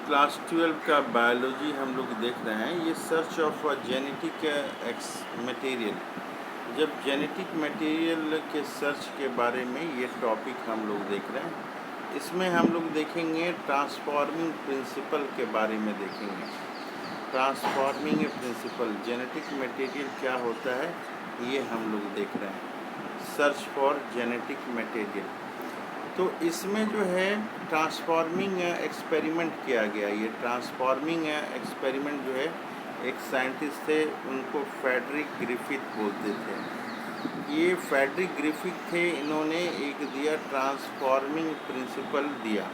Class 12 का biology हम लोग देख रहे हैं। ये सर्च ऑफ जेनेटिक मटेरियल, जब जेनेटिक मटेरियल के सर्च के बारे में ये टॉपिक हम लोग देख रहे हैं। इसमें हम लोग देखेंगे ट्रांसफॉर्मिंग प्रिंसिपल के बारे में देखेंगे। ट्रांसफॉर्मिंग प्रिंसिपल, जेनेटिक मटेरियल क्या होता है ये हम लोग देख रहे हैं। सर्च फॉर जेनेटिक मटेरियल, तो इसमें जो है ट्रांसफॉर्मिंग एक्सपेरिमेंट किया गया। ये ट्रांसफॉर्मिंग एक्सपेरिमेंट जो है, एक साइंटिस्ट थे, उनको फ्रेडरिक ग्रिफिथ बोलते थे। ये फ्रेडरिक ग्रिफिथ थे, इन्होंने एक दिया ट्रांसफॉर्मिंग प्रिंसिपल दिया।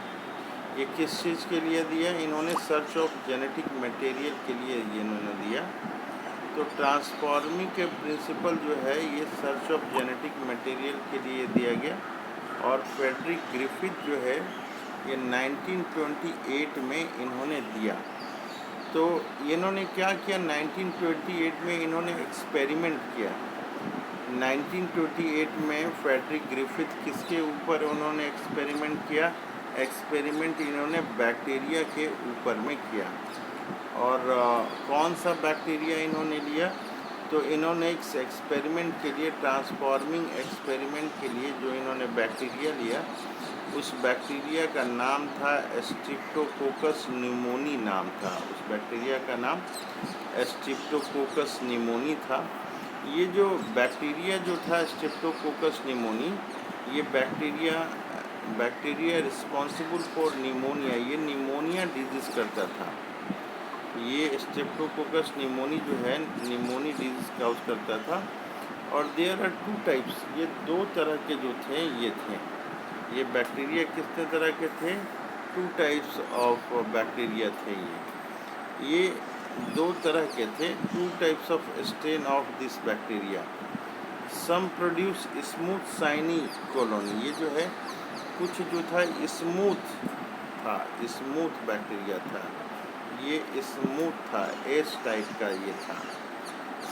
ये किस चीज़ के लिए दिया? इन्होंने सर्च ऑफ जेनेटिक मटेरियल के लिए ये इन्होंने दिया। तो ट्रांसफॉर्मिंग के प्रिंसिपल जो है ये सर्च ऑफ जेनेटिक मटेरियल के लिए दिया गया। और फ्रेडरिक ग्रिफिथ जो है ये 1928 में इन्होंने दिया। तो इन्होंने क्या किया? 1928 में इन्होंने एक्सपेरिमेंट किया। 1928 में फ्रेडरिक ग्रिफिथ किसके ऊपर उन्होंने एक्सपेरिमेंट किया? एक्सपेरिमेंट इन्होंने बैक्टीरिया के ऊपर में किया। और कौन सा बैक्टीरिया इन्होंने लिया? तो इन्होंने एक एक्सपेरिमेंट के लिए, ट्रांसफॉर्मिंग एक्सपेरिमेंट के लिए जो इन्होंने बैक्टीरिया लिया, उस बैक्टीरिया का नाम था स्ट्रेप्टोकोकस न्यूमोनी नाम था। उस बैक्टीरिया का नाम स्ट्रेप्टोकोकस न्यूमोनी था। ये जो बैक्टीरिया जो था स्ट्रेप्टोकोकस न्यूमोनी, ये बैक्टीरिया रिस्पॉन्सिबल फॉर निमोनिया, ये निमोनिया डिजीज़ करता था। ये स्ट्रेप्टोकोकस न्यूमोनी जो है निमोनी डिजीज़ काउज करता था। और देयर आर टू टाइप्स, ये दो तरह के जो थे ये थे। ये बैक्टीरिया कितने तरह के थे? टू टाइप्स ऑफ बैक्टीरिया थे। ये दो तरह के थे, two types of strain of this bacteria. Some produce smooth shiny colony, ये जो है कुछ जो था स्मूथ था, स्मूथ बैक्टीरिया था, ये स्मूथ था, एस टाइप का ये था,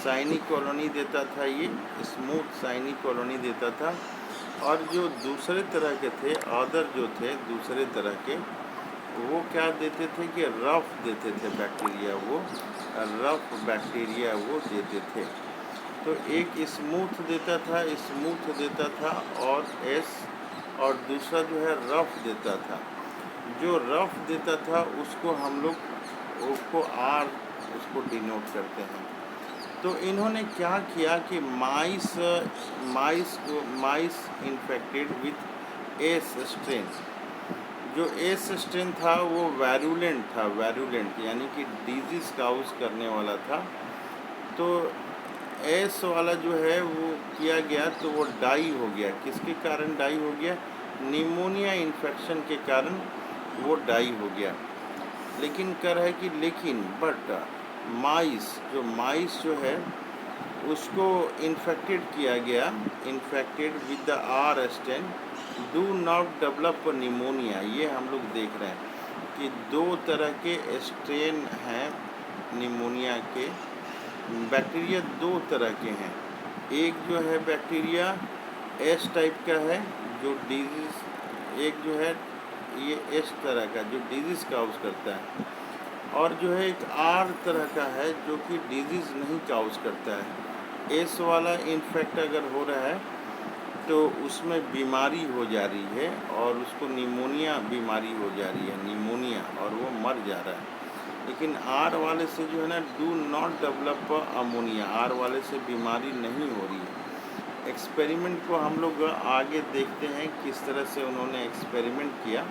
शाइनी कॉलोनी देता था, ये स्मूथ शाइनी कॉलोनी देता था। और जो दूसरे तरह के थे, अदर जो थे दूसरे तरह के, वो क्या देते थे कि रफ देते थे बैक्टीरिया, वो रफ बैक्टीरिया वो देते थे। तो एक स्मूथ देता था और एस, और दूसरा जो है रफ देता था। जो रफ देता था उसको हम लोग उसको आर उसको डिनोट करते हैं। तो इन्होंने क्या किया कि माइस इन्फेक्टेड विथ एस स्ट्रेन, जो एस स्ट्रेन था वो वैरुलेंट यानी कि डिजीज़ काउज करने वाला था। तो एस वाला जो है वो किया गया तो वो डाई हो गया। किसके कारण डाई हो गया? निमोनिया इन्फेक्शन के कारण वो डाई हो गया। लेकिन कर है कि बट माइस जो है उसको इन्फेक्टेड किया गया, infected with the R strain do not develop pneumonia. ये हम लोग देख रहे हैं कि दो तरह के स्ट्रेन हैं निमोनिया के। बैक्टीरिया दो तरह के हैं। एक जो है बैक्टीरिया एस टाइप का है जो डिजीज़, एक जो है ये एस तरह का जो डिजीज़ काउज करता है, और जो है एक आर तरह का है जो कि डिजीज़ नहीं काउज करता है। एस वाला इन्फेक्ट अगर हो रहा है तो उसमें बीमारी हो जा रही है और उसको निमोनिया बीमारी हो जा रही है, निमोनिया, और वो मर जा रहा है। लेकिन आर वाले से जो है ना, do not develop ammonia, R वाले से बीमारी नहीं हो रही है। एक्सपेरिमेंट को हम लोग आगे देखते हैं किस तरह से उन्होंने एक्सपेरिमेंट किया।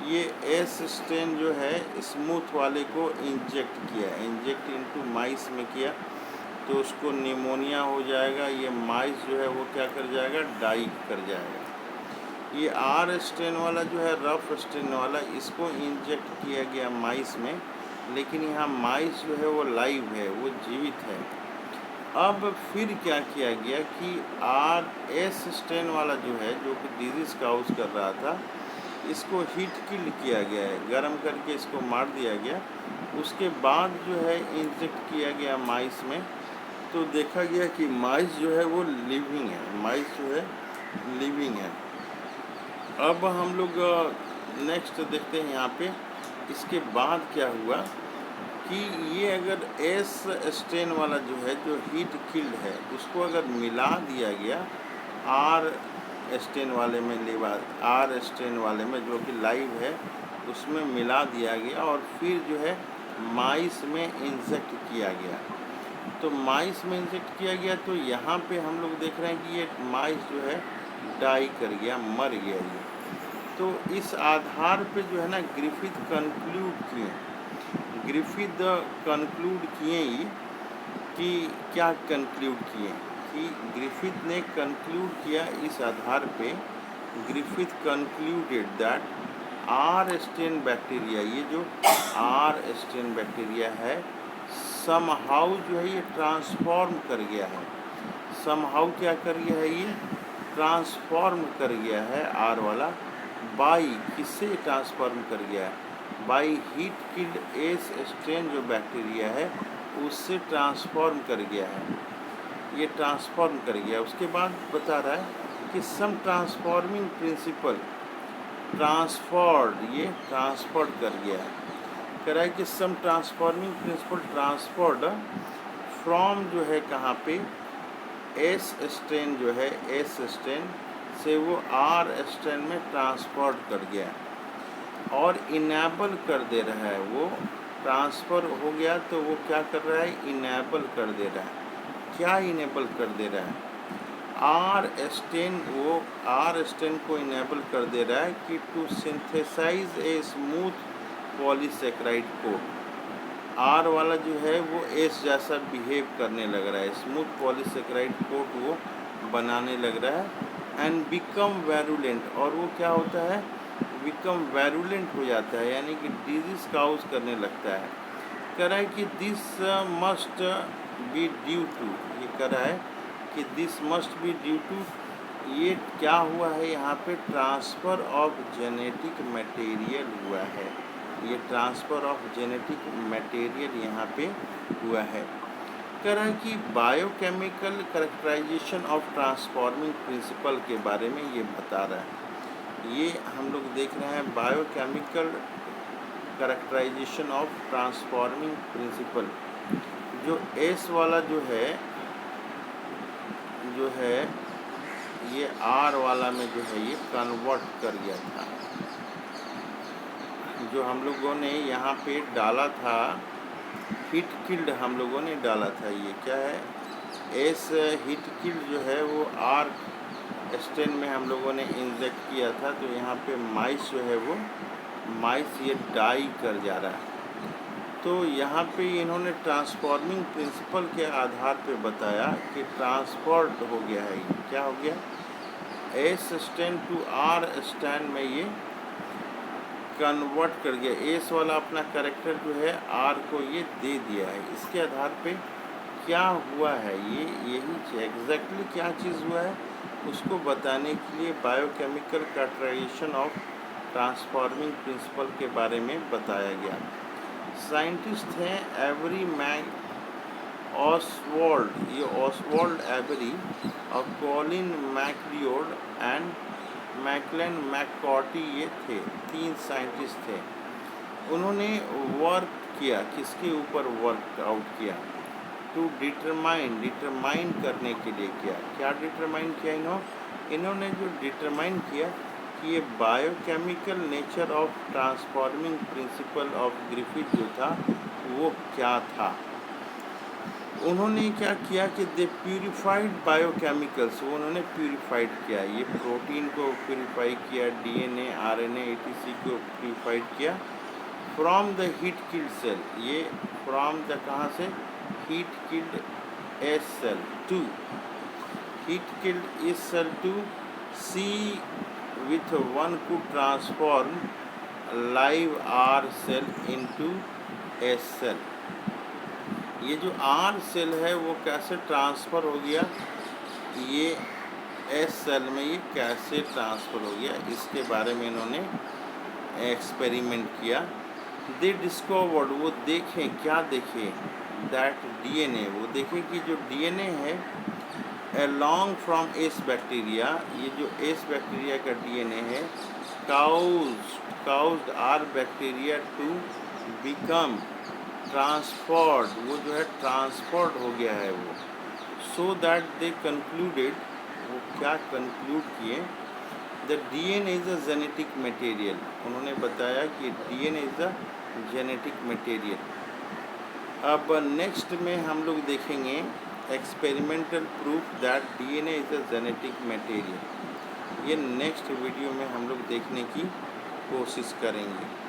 ये एस स्ट्रेन जो है स्मूथ वाले को इंजेक्ट इनटू माइस में किया तो उसको निमोनिया हो जाएगा। ये माइस जो है वो क्या कर जाएगा? डाई कर जाएगा। ये आर स्ट्रेन वाला जो है रफ स्ट्रेन वाला, इसको इंजेक्ट किया गया माइस में, लेकिन यहाँ माइस जो है वो लाइव है, वो जीवित है। अब फिर क्या किया गया कि आर एस स्ट्रेन वाला जो है जो कि डिजीज़ काउज कर रहा था, इसको हीट किल किया गया है, गर्म करके इसको मार दिया गया। उसके बाद जो है इंजेक्ट किया गया माइस में, तो देखा गया कि माइस जो है वो लिविंग है, माइस जो है लिविंग है। अब हम लोग नेक्स्ट देखते हैं यहाँ पे इसके बाद क्या हुआ कि ये अगर एस स्ट्रेन वाला जो है, जो हीट किल्ड है, उसको अगर मिला दिया गया आर स्ट्रेन वाले में, आर स्ट्रेन वाले में जो कि लाइव है, उसमें मिला दिया गया और फिर जो है माइस में इंजेक्ट किया गया। तो माइस में इंजेक्ट किया गया तो यहाँ पे हम लोग देख रहे हैं कि ये माइस जो है डाई कर गया, मर गया ये। तो इस आधार पे जो है ना ग्रिफिथ कंक्लूड किए, ही कि क्या कंक्लूड किए कि ग्रिफिथ ने कंक्लूड किया इस आधार पे, Griffith concluded that R strain bacteria, ये जो आर स्ट्रेन बैक्टीरिया है, समहाउ जो है ये ट्रांसफॉर्म कर गया है। समहाउ क्या कर गया है, ये ट्रांसफॉर्म कर गया है आर वाला, बाई किससे ट्रांसफॉर्म कर गया है, by heat killed S strain जो बैक्टीरिया है उससे ट्रांसफॉर्म कर गया है, ये ट्रांसफॉर्म कर गया। उसके बाद बता रहा है कि सम ट्रांसफॉर्मिंग प्रिंसिपल ट्रांसफॉर्ड, ये ट्रांसफॉर्ड कर गया है। कह रहा है कि सम ट्रांसफॉर्मिंग प्रिंसिपल ट्रांसफॉर्ड फ्रॉम जो है कहाँ पे, एस स्ट्रेन जो है, एस स्ट्रेन से वो आर स्ट्रेन में ट्रांसफॉर्ड कर गया और इनेबल कर दे रहा है। वो ट्रांसफ़र हो गया तो वो क्या कर रहा है, इनेबल कर दे रहा है। क्या इनेबल कर दे रहा है, आर स्ट्रेन, वो आर स्ट्रेन को इनेबल कर दे रहा है कि to synthesize a smooth polysaccharide coat. R वाला जो है वो एस जैसा बिहेव करने लग रहा है, स्मूथ पॉलीसेकेराइड कोट वो बनाने लग रहा है। एंड बिकम वैरुलेंट, और वो क्या होता है, बिकम वैरुलेंट हो जाता है, यानी कि डिजीज काउज करने लगता है। कह रहा है कि this must be due to, ये कह रहा है कि this must be due to, ये क्या हुआ है यहाँ पे, ट्रांसफ़र ऑफ जेनेटिक मटेरियल हुआ है, ये ट्रांसफ़र ऑफ जेनेटिक मटेरियल यहाँ पे हुआ है। कह रहा है कि biochemical characterization of transforming principle के बारे में ये बता रहा है। ये हम लोग देख रहे हैं biochemical characterization of transforming principle. जो एस वाला जो है ये आर वाला में जो है ये कन्वर्ट कर गया था। जो हम लोगों ने यहाँ पे डाला था हीट किल्ड, हम लोगों ने डाला था, ये क्या है, एस हीट किल्ड जो है वो आर स्ट्रेन में हम लोगों ने इंजेक्ट किया था। तो यहाँ पे माइस जो है वो माइस ये डाई कर जा रहा है। तो यहाँ पे इन्होंने ट्रांसफॉर्मिंग प्रिंसिपल के आधार पे बताया कि ट्रांसफॉर्ड हो गया है, ये क्या हो गया, S strain to R strain में ये कन्वर्ट कर गया। एस वाला अपना कैरेक्टर जो है आर को ये दे दिया है। इसके आधार पे क्या हुआ है, ये यही एग्जैक्टली क्या चीज़ हुआ है उसको बताने के लिए biochemical characterization of transforming principle के बारे में बताया गया। साइंटिस्ट हैं एवरी ऑसवाल्ड, ये ऑसवाल्ड एवरी और Colin MacLeod and Maclyn McCarty, ये थे 3 साइंटिस्ट थे। उन्होंने वर्क किया, किसके ऊपर वर्क आउट किया, टू डिटरमाइन करने के लिए किया। क्या डिटरमाइन किया इन्होंने जो डिटरमाइन किया कि ये biochemical nature of transforming principle of Griffith जो था वो क्या था। उन्होंने क्या किया कि दे प्यूरिफाइड बायोकेमिकल्स, वो उन्होंने प्यूरिफाइड किया, ये प्रोटीन को प्यूरिफाई किया, डीएनए, आरएनए, एटीसी को प्यूरिफाइड किया from the heat killed cell. ये फ्रॉम द कहाँ से, heat killed S cell to, heat killed S cell to see with one could transform live R cell into S cell. ये जो are cell है वो कैसे transfer हो गया, ये एस सेल में ये कैसे ट्रांसफ़र हो गया, इसके बारे में इन्होंने एक्सपेरिमेंट किया। दे डिस्कवर्ड, वो देखें, क्या देखें, दैट डीएनए, वो देखें कि जो डीएनए है अलोंग फ्रॉम एस बैक्टीरिया, ये जो एस बैक्टीरिया का डीएनए है caused our bacteria to become transferred, वो जो है ट्रांसफर्ड हो गया है वो, so that they concluded, वो क्या कंक्लूड किए, the DNA is a genetic material, उन्होंने बताया कि DNA is a genetic material. अब नेक्स्ट में हम लोग देखेंगे experimental proof that DNA is a genetic material. ये नेक्स्ट वीडियो में हम लोग देखने की कोशिश करेंगे।